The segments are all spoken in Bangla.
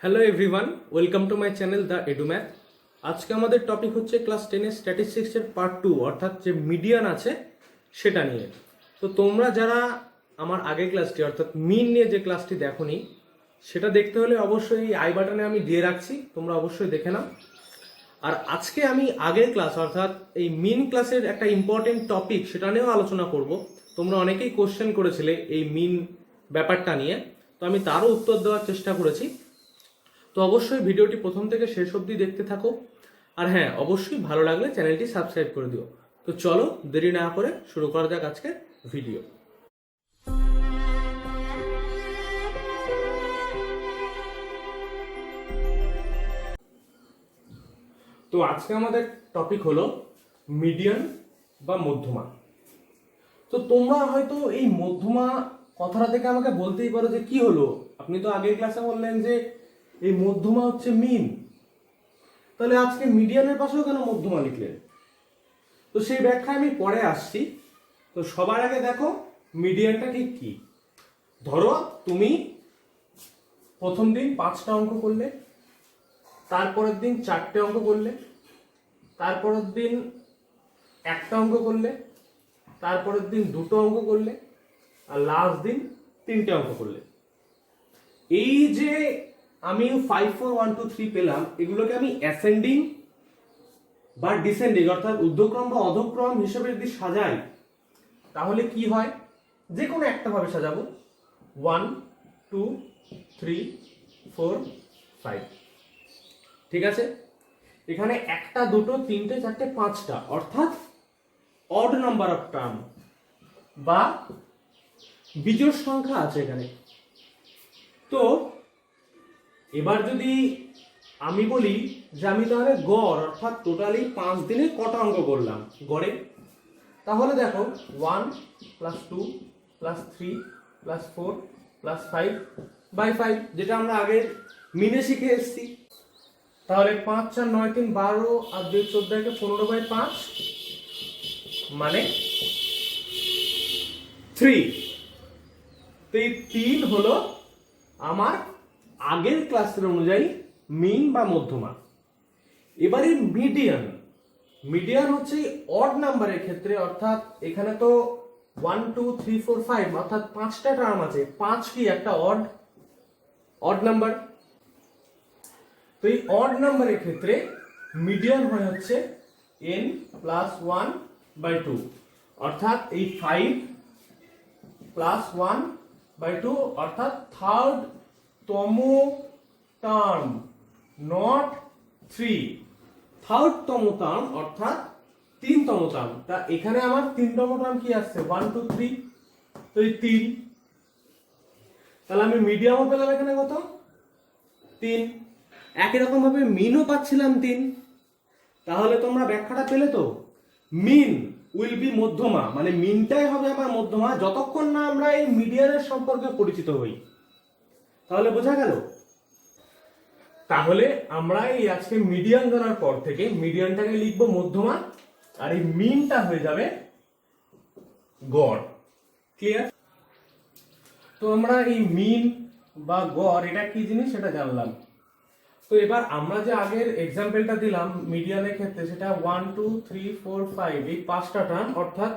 Hello everyone, welcome to my channel the Edumath. আজকে আমাদের টপিক হচ্ছে ক্লাস 10-এর স্ট্যাটিস্টিক্সের পার্ট 2, অর্থাৎ যে মিডিয়ান আছে সেটা নিয়ে। তো তোমরা যারা আমার আগের ক্লাসটি অর্থাৎ মিন নিয়ে যে ক্লাসটি দেখোনি, সেটা দেখতে হলে অবশ্যই এই আই বাটনে আমি দিয়ে রাখছি, তোমরা অবশ্যই দেখে নাও। আর আজকে আমি আগের ক্লাস অর্থাৎ এই মিন ক্লাসের একটা ইম্পর্টেন্ট টপিক সেটা নিয়েও আলোচনা করব। তোমরা অনেকেই কোশ্চেন করেছিলে এই মিন ব্যাপারটা নিয়ে, তো আমি তারও উত্তর দেওয়ার চেষ্টা করেছি। তো অবশ্যই ভিডিওটি প্রথম থেকে শেষ অবধি দেখতে থাকো। আর হ্যাঁ, অবশ্যই ভালো লাগলে চ্যানেলটি সাবস্ক্রাইব করে দিও। তো চলো দেরি না করে শুরু করা যাক আজকের ভিডিও। তো আজকে আমাদের টপিক হলো মিডিয়ান বা মধ্যমা। তো তোমরা হয়তো এই মধ্যমা কথাটা থেকে আমাকে বলতেই পারো যে কি হলো, আপনি তো আগের ক্লাসে বললেন যে এই মধ্যমা হচ্ছে মিন, তাহলে আজকে মিডিয়ানের পাশেও কেন মধ্যমা লিখলেন? তো সেই ব্যাখ্যা আমি পরে আসছি। তো সবার আগে দেখো মিডিয়ানটা ঠিক কি। ধরো তুমি প্রথম দিন 5টা অঙ্ক করলে, তারপরের দিন 4টে অঙ্ক করলে, তারপরের দিন 1টা অঙ্ক করলে, তারপরের দিন 2টো অঙ্ক করলে, আর লাস্ট দিন 3টে অঙ্ক করলে। এই যে আমি 5 4 1 2 3 পেলাম, এগুলোকে আমি অ্যাসেন্ডিং বা ডিসেন্ডিং অর্থাৎ ঊর্ধ্বক্রম বা অধক্রম হিসেবে যদি সাজাই, তাহলে কি হয়? যে কোনো একটা ভাবে সাজাবো, 1 2 3 4 5। ঠিক আছে, এখানে 1টা 2টো 3টে 4টে 5টা অর্থাৎ অড নাম্বার অফ টার্ম বা বিজোড় সংখ্যা আছে এখানে। তো এবার যদি আমি বলি যে আমি তাহলে গড় অর্থাৎ টোটালি 5 দিনে কটা অঙ্ক করলাম গড়ে, তাহলে দেখো 1 + 2 + 3 + 4 + 5/5, যেটা আমরা আগের মিনে শিখে এসেছি। তাহলে 5 4 9 3 12 আর 2 14 15/5 মানে 3। তো এই 3 হলো আমার আগের ক্লাসের অনুযায়ী মিন বা মধ্যমা। এবারে মিডিয়ান, মিডিয়ান হচ্ছে অড নাম্বারের ক্ষেত্রে, অর্থাৎ এখানে তো 1 2 3 4 5 অর্থাৎ 5টা টার্ম আছে। 5 কি একটা অড নাম্বার। তো এই অড নাম্বারের ক্ষেত্রে মিডিয়ান হয় হচ্ছে n + 1/2, অর্থাৎ এই 5 + 1/2 অর্থাৎ থার্ড তম টার্ম, নট 3, থার্ড তম টার্ম অর্থাৎ 3তম টার্ম। তা এখানে আমার 3তম টার্ম কি আসছে? 1 2 3, তো এই 3, তাহলে আমি মিডিয়ামও পেলাম এখানে কত? 3। একই রকম ভাবে মিনও পাচ্ছিলাম 3। তাহলে তোমরা ব্যাখ্যাটা পেলে তো, মিন উইল বি মধ্যমা, মানে মিনটাই হবে আমার মধ্যমা যতক্ষণ না আমরা এই মিডিয়ানের সম্পর্কে পরিচিত হই। তাহলে বোঝা গেল? তাহলে আমরা এই আজকে মিডিয়ান জানার পর থেকে মিডিয়ানটাকে লিখবো মধ্যমা, আর এই মিনটা হয়ে যাবে গড়। ক্লিয়ার? তো আমরা এই মিন বা গড় এটা কি জিনিস সেটা জানলাম। তো এবার আমরা যে আগের এক্সাম্পলটা দিলাম মিডিয়ানের ক্ষেত্রে, সেটা 1 2 3 4 5 এই 5টা টার্ম অর্থাৎ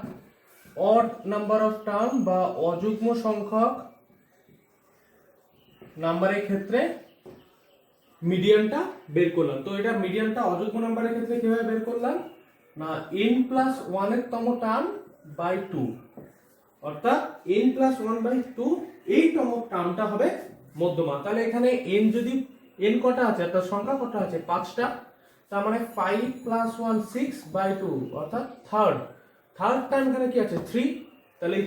অড নাম্বার অফ টার্ম বা অযুগ্ম সংখ্যক নাম্বারের ক্ষেত্রে মিডিয়ানটা বের করলাম। তো এটা মিডিয়ানটা অযুগ্ম নাম্বারের ক্ষেত্রে কিভাবে বের করলাম না, n + 1 এর তম টার্ম বাই 2, অর্থাৎ n + 1/2 এই তম টার্মটা হবে মধ্যমা। তাহলে এখানে n যদি n কটা আছে অর্থাৎ সংখ্যা কটা আছে? 5টা, তার মানে 5 + 1 6/2 অর্থাৎ থার্ড টার্ম এখানে কি আছে? 3। তাহলে এই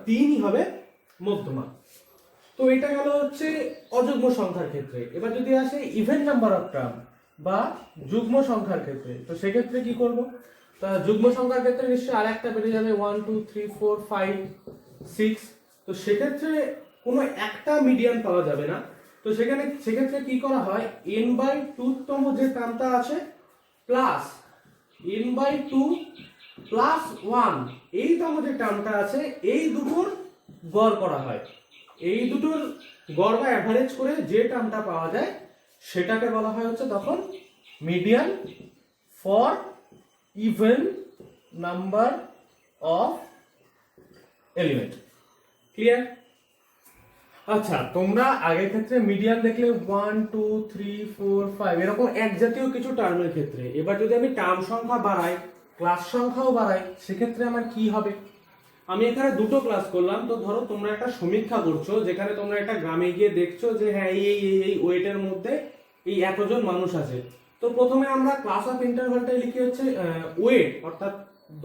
3ই হবে মধ্যমা। তো এটা গেল হচ্ছে অযুগ্ম সংখ্যার ক্ষেত্রে। এবার যদি আসে ইভেন নাম্বার অফ টার্ম বা যুগ্ম সংখ্যার ক্ষেত্রে, তো সেক্ষেত্রে কি করব? তা যুগ্ম সংখ্যার ক্ষেত্রে নিশ্চয়ই আরেকটা বেড়ে যাবে, 1 2 3 4 5 6। তো সেক্ষেত্রে কোনো একটা মিডিয়ান পাওয়া যাবে না। তো সেক্ষেত্রে কি করা হয়, n/2 তম যে টার্মটা আছে প্লাস n/2 + 1 এই তম যে টার্মটা আছে, এই দুটোর গড় করা হয়। এই দুটোর গড় বা অ্যাভারেজ করে যে টার্মটা পাওয়া যায় সেটাকে বলা হয় হচ্ছে তখন median for even number of element. Clear? আচ্ছা, তোমরা আগের ক্ষেত্রে মিডিয়ান দেখলে 1 2 3 4 5 এরকম এক জাতীয় কিছু টার্মের ক্ষেত্রে। এবার যদি আমি টার্ম সংখ্যা বাড়াই, ক্লাস সংখ্যাও বাড়াই, সেক্ষেত্রে আমার কি হবে? আমি এখানে দুটো ক্লাস করলাম। তো ধরো তোমরা একটা সমীক্ষা করছো, যেখানে তোমরা একটা গ্রামে গিয়ে দেখছো যে হ্যাঁ এই ওয়েটের মধ্যে এই এতজন মানুষ আছে। তো প্রথমে আমরা ক্লাস অফ ইন্টারভালটাই লিখি হচ্ছে ওয়েট, অর্থাৎ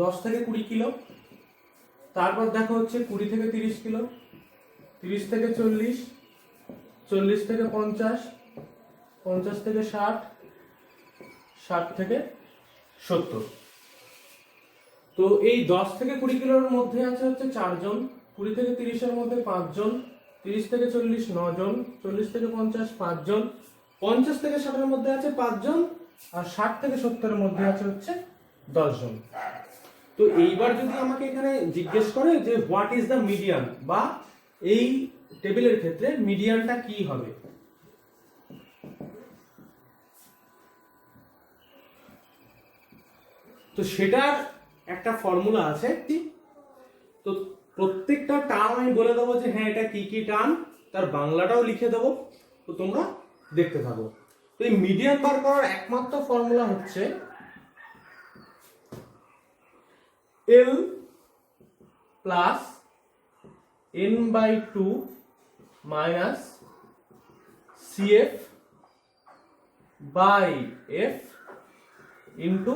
10 থেকে 20 কিলো। তারপর দেখো হচ্ছে 20 থেকে 30 কিলো, 30 থেকে 40, 40 থেকে 50, 50 থেকে 60, 60 থেকে 70। তো এই 10 থেকে 20 কিলোর মধ্যে আছে হচ্ছে 4 জন, 20 থেকে 30 এর মধ্যে 5 জন, 30 থেকে 40 9 জন, 40 থেকে 50 5 জন, 50 থেকে 60 এর মধ্যে আছে 5 জন, আর 60 থেকে 70 এর মধ্যে আছে হচ্ছে 10 জন। তো এইবার যদি আমাকে এখানে জিজ্ঞেস করে যে হোয়াট ইজ দ্য মিডিয়ান, বা এই টেবিলের ক্ষেত্রে মিডিয়ানটা কি হবে, তো সেটার একটা ফর্মুলা আছে। তো প্রত্যেকটা টার্ম আমি বলে দেবো যে হ্যাঁ এটা কি কি টার্ম, তার বাংলাটাও লিখে দেবো, তো তোমরা দেখতে থাকো। তো এই মিডিয়ান বার করার একমাত্র ফর্মুলা হচ্ছে L plus n/2 minus CF by F into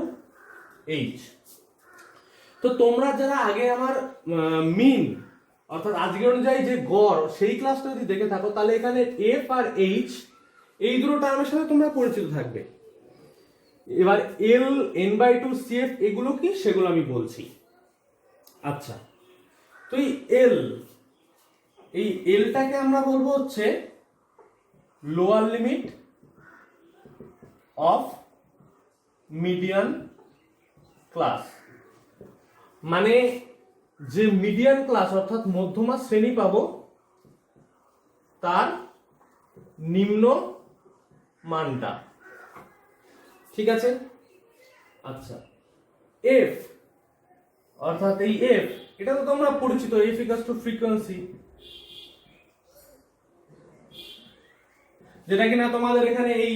H। তো তোমরা যারা আগে আমার মিন অর্থাৎ আজকে অনুযায়ী যে গড় সেই ক্লাসটা যদি দেখে থাকো, তাহলে এখানে F আর H এই দুটো টার্মের সাথে তোমরা পরিচিত থাকবে। এবার L n/2 CF এগুলো কি সেগুলো আমি বলছি। আচ্ছা, তো এই এলটাকে আমরা বলবো হচ্ছে lower limit of median class, মানে যে মিডিয়ান ক্লাস অর্থাৎ মধ্যমা শ্রেণী পাবো তার নিম্ন মানটা। ঠিক আছে? আচ্ছা, এফ অর্থাৎ এই এফ, এটা তো তোমরা পরিচিত, এফ ইকুয়ালস টু ফ্রিকোয়েন্সি, যেটা কিনা তোমাদের এখানে এই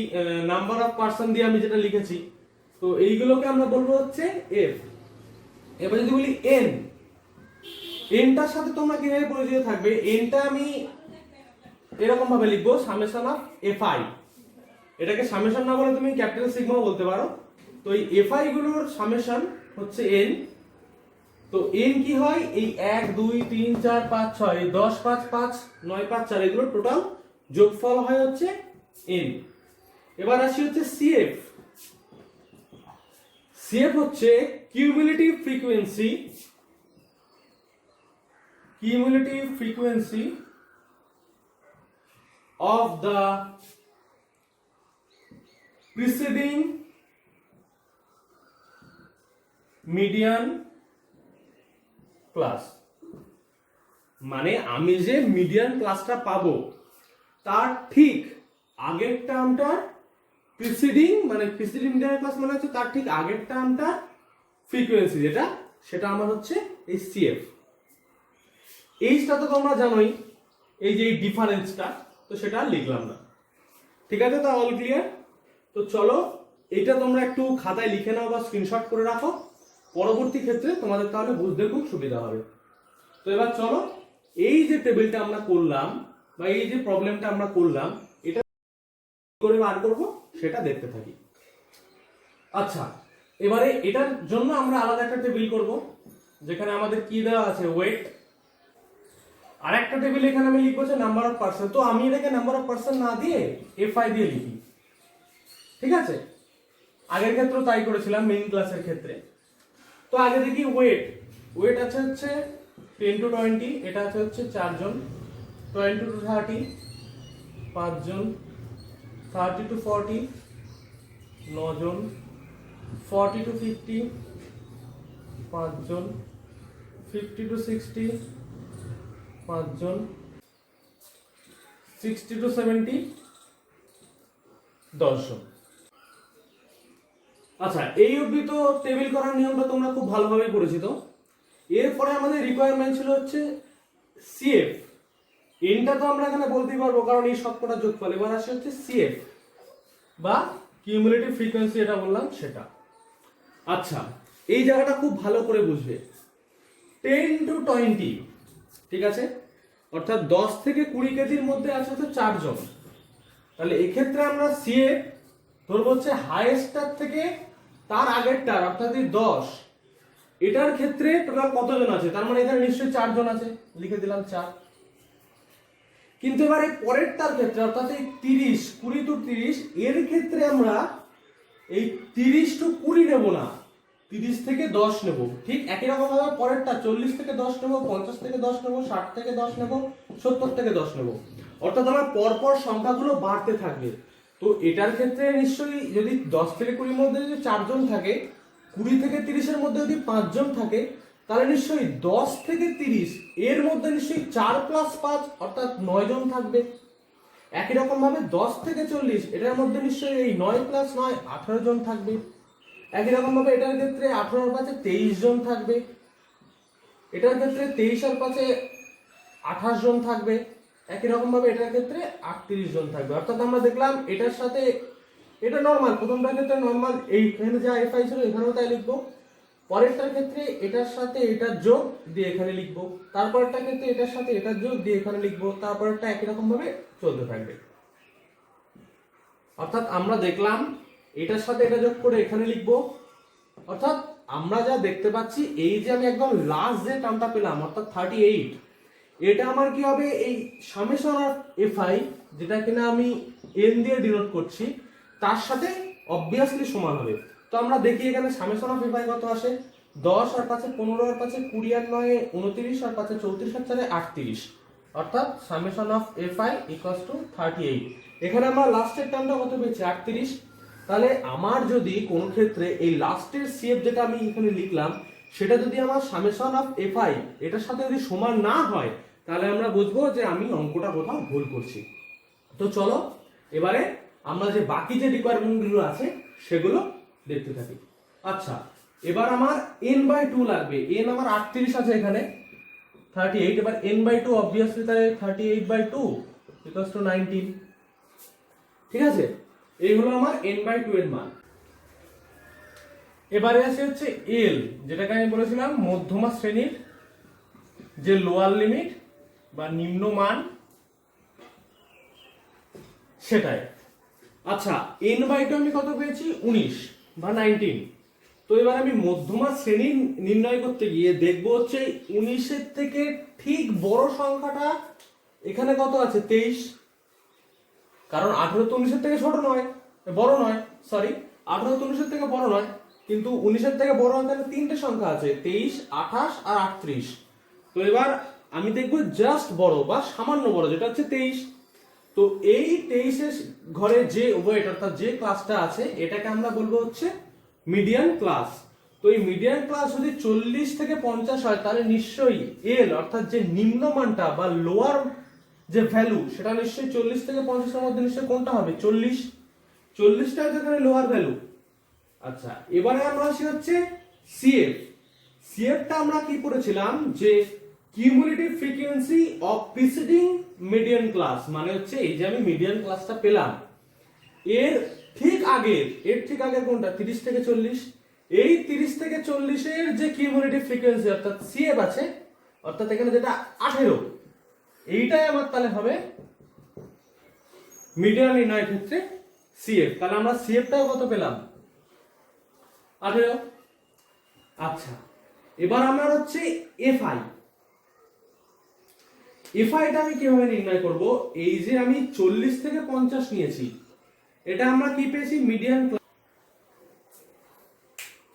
নাম্বার অফ পার্সন দিয়ে আমি যেটা লিখেছি। তো এইগুলোকে আমরা বলবো হচ্ছে এফ। এবার যদি বলি এন, এনটার সাথে তোমরা কিভাবে পরিচিত থাকবে, এনটা আমি এরকম ভাবে লিখবো সামেশন অফ এফআই। এটাকে সামেশন না বলে তুমি ক্যাপিটাল সিগমা বলতে পারো। তো এই এফআই গুলোর সামেশন হচ্ছে এন। তো এন কি হয়, এই 1 2 3 4 5 6 এই 10 5 5 9 5 4 এগুলোর টোটাল যোগফল হয় হচ্ছে এন। এবার আসি হচ্ছে সিএফ। সিএফ হচ্ছে cumulative frequency of the preceding median class। মানে আমি যে মিডিয়ান ক্লাসটা পাবো তার ঠিক আগের টার্মটার প্রিসিডিং, মানে প্রিসিডিং মিডিয়ান ক্লাস মানে হচ্ছে তার ঠিক আগের টার্মটার ফ্রিকোয়েন্সি যেটা, সেটা আমার হচ্ছে এই সিএফ। এইটা তো তোমরা জানোই, এই যে এই ডিফারেন্সটা, তো সেটা লিখলাম না। ঠিক আছে? তো অল ক্লিয়ার? তো চলো এটা তোমরা একটু খাতায় লিখে নাও বা স্ক্রিনশট করে রাখো, পরবর্তী ক্ষেত্রে তোমাদের তাহলে বুঝতে খুব সুবিধা হবে। তো এবার চলো এই যে টেবিলটা আমরা করলাম বা এই যে প্রবলেমটা আমরা করলাম, এটা করে বার করবো সেটা দেখতে থাকি। আচ্ছা, এবারে এটার জন্য আমরা আলাদা একটা টেবিল করব, যেখানে আমাদের কি দেওয়া আছে, ওয়েট। আর একটা টেবিল এখানে আমি লিখবো যে নাম্বার অফ পার্সন। তো আমি এটাকে নাম্বার অফ পার্সন না দিয়ে এফআই দিয়ে লিখি। ঠিক আছে? আগের ক্ষেত্রেও তাই করেছিলাম মেইন ক্লাসের ক্ষেত্রে। তো আগে দেখি ওয়েট আছে হচ্ছে 10 to 20, এটা আছে হচ্ছে 4 জন, 20 to 30 5 John, 30 to 40 9 John, 40 to 50 5 John, 50 to 60 5 John, 60 to 70 10 জন। আচ্ছা, এই অবধি তো টেবিল করার নিয়মটা তোমরা খুব ভালোভাবে পরিচিত। এরপরে আমাদের রিকোয়ারমেন্ট ছিল হচ্ছে সিএফ। এনটা তো আমরা এখানে বলতেই পারবো কারণ এই সবকটা যোগফল। এবার আসে হচ্ছে সিএফ বা কিউমুলেটিভ ফ্রিকোয়েন্সি, এটা বললাম সেটা। আচ্ছা, এই জায়গাটা খুব ভালো করে বুঝবে। 10 to 20, ঠিক আছে, অর্থাৎ 10 থেকে 20 কেজির মধ্যে আছে হচ্ছে 4 জন। তাহলে এক্ষেত্রে আমরা সিএফ ধরবো হচ্ছে হাইয়েস্টটার থেকে তার আগেরটার, অর্থাৎ এই 10, এটার ক্ষেত্রে টোটাল কতজন আছে, তার মানে এখানে নিশ্চয়ই 4 জন আছে, লিখে দিলাম 4। কিন্তু এবারে পরেরটার ক্ষেত্রে অর্থাৎ এই 30, 20 to 30, এর ক্ষেত্রে আমরা এই 30 to 20 নেব না, 30 থেকে 10 নেব। ঠিক একই রকম ভাবে পরেরটা 40 থেকে 10 নেব, 50 থেকে 10 নেব, 60 থেকে 10 নেব, 70 থেকে 10 নেব। অর্থাৎ আমার পরপর সংখ্যাগুলো বাড়তে থাকবে। তো এটার ক্ষেত্রে নিশ্চয়ই যদি 10 থেকে 20 মধ্যে যদি 4 জন থাকে, 20 থেকে 30 এর মধ্যে যদি 5 জন থাকে, তাহলে নিশ্চয়ই 10 থেকে 30 এর মধ্যে নিশ্চয়ই 4 + 5 অর্থাৎ 9 জন থাকবে। একই রকম ভাবে 10 থেকে 40 এটার মধ্যে নিশ্চয়ই এই 9 + 9 18 জন থাকবে। একই রকম ভাবে এটার ক্ষেত্রে 18 আর 5 23 জন থাকবে। এটার ক্ষেত্রে 23 আর 5 28 জন থাকবে। একই রকম ভাবে এটার ক্ষেত্রে 38 জন থাকবে। অর্থাৎ আমরা দেখলাম এটার সাথে এটা নরমাল, প্রথমটার ক্ষেত্রে নরমাল, এইখানে যা এফআই ছিল এখানেও তাই লিখবো। পরেরটার ক্ষেত্রে এটার সাথে এটার যোগ দিয়ে এখানে লিখবো, তারপরেরটার ক্ষেত্রে এটার সাথে এটার যোগ দিয়ে এখানে লিখবো, তারপরেরটা একই রকম ভাবে চলতে থাকবে। অর্থাৎ আমরা দেখলাম এটার সাথে এটা যোগ করে এখানে লিখবো। অর্থাৎ আমরা যা দেখতে পাচ্ছি, এই যে আমি একদম লাস্ট যে টার্মটা পেলাম অর্থাৎ 38, এটা আমার কি হবে, এই সামেশন অফ এফআই যেটা কিনা আমি এন দিয়ে ডিনোট করছি তার সাথে অবভিয়াসলি সমান হবে। তো আমরা দেখি এখানে সামেশন অফ এফআই কত আসে, 10 আর 5 15 আর 5 20 আর 9 29 আর 5 34 আর 4 38, অর্থাৎ summation of FI equals to 38। এখানে আমরা লাস্টের টার্মটা কত পেয়েছি, 38। তাহলে আমার যদি কোন ক্ষেত্রে এই লাস্টের সিএফ যেটা আমি এখানে লিখলাম সেটা যদি আমার সামেশন অফ এফআই এটার সাথে যদি সমান না হয়, তাহলে আমরা বুঝবো যে আমি অঙ্কটা কোথাও ভুল করছি। তো চলো এবারে আমরা যে বাকি যে রিকোয়ারমেন্টগুলো আছে সেগুলো দেখতে থাকি। আচ্ছা, এবার আমার n/2 লাগবে। n আমার 38 আছে এখানে 38, এবার n/2 অবভিয়াসলি তাহলে 38/2 = 19। ঠিক আছে, এই হলো আমার n/2 এর মান। এবারে আসে হচ্ছে এল, যেটাকে আমি বলেছিলাম মধ্যমা শ্রেণীর যে লোয়ার লিমিট বা নিম্ন মান সেটাই। আচ্ছা, n/2 আমি কত পেয়েছি, 19 বা 19। তো এবার আমি মধ্যমা শ্রেণী নির্ণয় করতে গিয়ে দেখবো হচ্ছে 19 এর থেকে ঠিক বড় সংখ্যাটা এখানে কত আছে, 23। কারণ 18 তো 19 এর থেকে ছোট নয়, বড় নয়, সরি 18 তো 19 এর থেকে বড় নয়, কিন্তু 19 এর থেকে বড় এখানে তিনটে সংখ্যা আছে, 23 28 আর 38। তো এবার আমি দেখবো জাস্ট বড় বা সামান্য বড় যেটা হচ্ছে 23। তো এই 23 এর ঘরে যে ওয়েট অর্থাৎ যে ক্লাসটা আছে এটাকে আমরা বলবো হচ্ছে মিডিয়ান ক্লাস। তো এই মিডিয়ান ক্লাস যদি 40 থেকে 50 হয়, তাহলে নিশ্চয়ই এল অর্থাৎ যে নিম্নমানটা বা লোয়ার যে ভ্যালু সেটা নিশ্চয়ই 40 থেকে 50 এর মধ্যে নিশ্চয়ই কোনটা হবে, 40টা হচ্ছে এখানে লোয়ার ভ্যালু। আচ্ছা, এবারে আমরা আসি হচ্ছে সিএফ। সিএফটা আমরা কি পড়েছিলাম যে cumulative frequency of preceding median class, মানে হচ্ছে এই যে আমি মিডিয়ান ক্লাসটা পেলাম এর ঠিক আগের কোনটা, 30 থেকে 40। এই 30 থেকে 40 এর যে কিউমুলেটিভ ফ্রিকোয়েন্সি অর্থাৎ সিএফ আছে, অর্থাৎ এখানে যেটা 18, এইটাই আমার তাহলে হবে মিডিয়ান নির্ণয়ের ক্ষেত্রে সিএফ। তাহলে আমরা সিএফটাও কত পেলাম, 18। আচ্ছা, এবার আমরা হচ্ছে এফআই। এফআইটা আমি কিভাবে নির্ণয় করব, এই যে আমি 40 থেকে 50 নিয়েছি, এটা আমরা কি পেয়েছি, মিডিয়ান ক্লাস।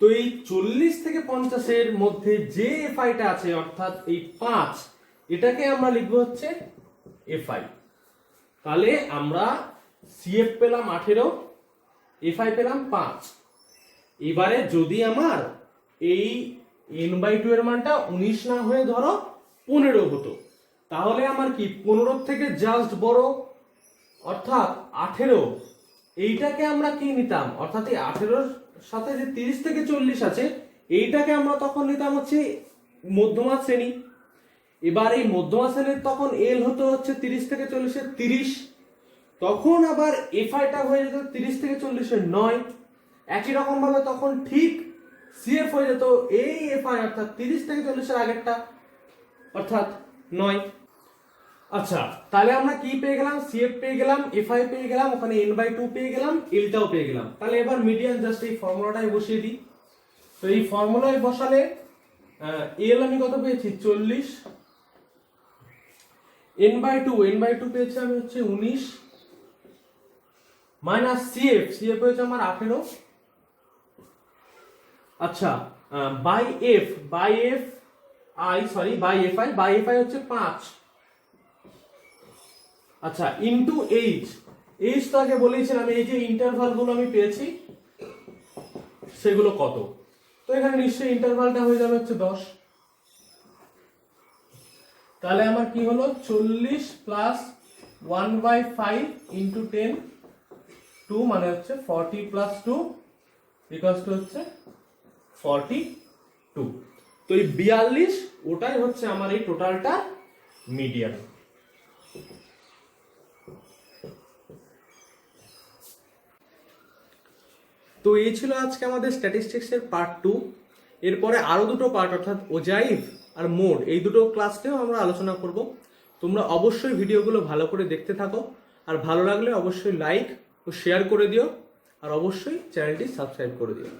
তো এই 40 থেকে 50 এর মধ্যে যে এফআইটা আছে অর্থাৎ এই 5, এটাকে আমরা লিখবো হচ্ছে এফআই। তাহলে আমরা সিএফ পেলাম 18, এফআই পেলাম 5। এবারে যদি আমার এই n/2 এর মানটা 19 না হয়ে ধরো 15 হতো, তাহলে আমার কি 15 থেকে জাস্ট বড় অর্থাৎ 18, এইটাকে আমরা কি নিতাম, অর্থাৎ এই 18-র সাথে যে 30 থেকে 40 আছে এইটাকে আমরা তখন নিতাম হচ্ছে মধ্যমা শ্রেণী। এবার এই মধ্যমা শ্রেণীর তখন এল হতো হচ্ছে 30 থেকে 40-এর 30, তখন আবার এফআইটা হয়ে যেত 30 থেকে 40-এর 9। একই রকম ভাবে তখন ঠিক সিএফ হয়ে যেত এই এফআই অর্থাৎ 30 থেকে 40-এর আগেরটা অর্থাৎ 9। আচ্ছা, তাহলে আমরা কি পেয়ে গেলাম, সিএফ পেয়ে গেলাম, এফআই পেয়ে গেলাম, ওখানে n/2 পেয়ে গেলাম, এলটাও পেয়ে গেলাম। তাহলে এবার মিডিয়ান জাস্ট এই ফর্মুলাটাই বসিয়ে দিই। তো এই ফর্মুলায় বসালে এল আমি কত পেয়েছি 40, n/2 পেয়েছি আমি হচ্ছে 19 মাইনাস সিএফ হয়েছে আমার 18। আচ্ছা, বাই এফআই হচ্ছে 5। আচ্ছা, ইনটু এইচ তো আগে বলেছিলাম, এই যে ইন্টারভাল গুলো আমি পেয়েছি সেগুলো কত, তো এখানে নিশ্চয়ই ইন্টারভালটা হয়ে যাবে হচ্ছে 10। তাহলে আমার কি হলো 40 প্লাস 1/5 ইন্টু 10, 2 মানে হচ্ছে 40 প্লাস 2 ইকুয়ালস টু হচ্ছে 42। তো এই 42 ওটাই হচ্ছে আমার এই টোটালটা মিডিয়ান। তো এই ছিল আজকে আমাদের স্ট্যাটিস্টিক্স এর পার্ট 2। এরপরে আরো দুটো পার্ট অর্থাৎ ওজাইভ আর মোড, এই দুটো ক্লাসেও আমরা আলোচনা করব। তোমরা অবশ্যই ভিডিওগুলো ভালো করে দেখতে থাকো, আর ভালো লাগলে অবশ্যই লাইক ও শেয়ার করে দিও, আর অবশ্যই চ্যানেলটি সাবস্ক্রাইব করে দিও।